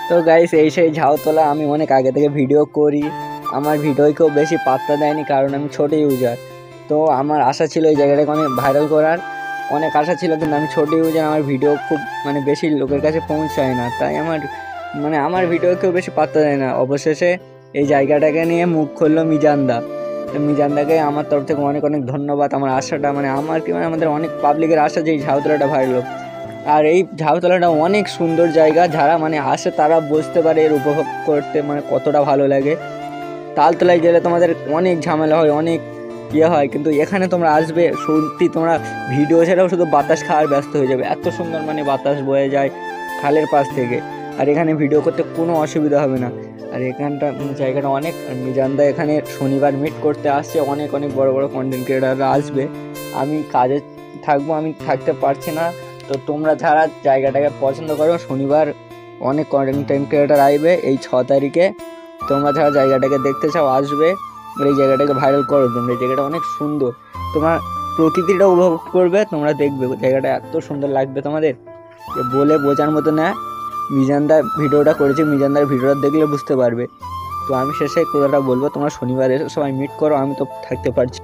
তো গাইস এই সেই ঝাউতলা আমি অনেক আগে থেকে ভিডিও করি। আমার ভিডিওকেও বেশি পাত্তা দেয়নি কারণ আমি ছোট ইউজার। তো আমার আশা ছিল এই জায়গাটাকে অনেক ভাইরাল করার, অনেক আশা ছিল, কিন্তু আমি ছোট ইউজার, আমার ভিডিও খুব বেশি লোকের কাছে পৌঁছায় না, তাই আমার ভিডিওকেও বেশি পাত্তা দেয় না। অবশেষে এই জায়গাটাকে নিয়ে মুখ খুললো মিজানদা। তো মিজানদাকে আমার তরফ থেকে অনেক অনেক ধন্যবাদ। আমার আশাটা আমাদের অনেক পাবলিকের আশা যে এই ঝাউতলাটা ভাইরাল হোক। আর এই ঝাউতলাটা অনেক সুন্দর জায়গা, যারা আসে তারা বুঝতে পারে এর উপভোগ করতে কতটা ভালো লাগে। তালতলায় গেলে তোমাদের অনেক ঝামেলা হয়, অনেক হয়, কিন্তু এখানে তোমরা আসবে সত্যি তোমরা ভিডিও ছেড়েও শুধু বাতাস খাওয়ার ব্যস্ত হয়ে যাবে। এত সুন্দর বাতাস বয়ে যায় খালের পাশ থেকে, আর এখানে ভিডিও করতে কোনো অসুবিধা হবে না। আর এখানটা জায়গাটা অনেক, মিজানদা এখানে শনিবার মিট করতে আসছে, অনেক অনেক বড় বড় কন্টেন্ট ক্রিয়েটাররা আসবে। আমি কাজে থাকবো, আমি থাকতে পারছি না। তো তোমরা যারা জায়গাটাকে পছন্দ করো, শনিবার অনেক কন্টেন্ট ক্রিয়েটার আসবে এই 6 তারিখে। তোমরা যারা জায়গাটাকে দেখতে চাও আসবে, এই জায়গাটাকে ভাইরাল করো। তোমরা এই জায়গাটা অনেক সুন্দর, তোমার প্রকৃতিটা উপভোগ করবে, তোমরা দেখবে জায়গাটা এত সুন্দর লাগবে তোমাদের যে বলে বোঝার মতো না। মিজানদার ভিডিওটা করেছে, মিজানদার ভিডিওটা দেখলে বুঝতে পারবে। তো আমি শেষে কথাটা বলবো, তোমরা শনিবার এসে সবাই মিট করো, আমি তো থাকতে পারছি।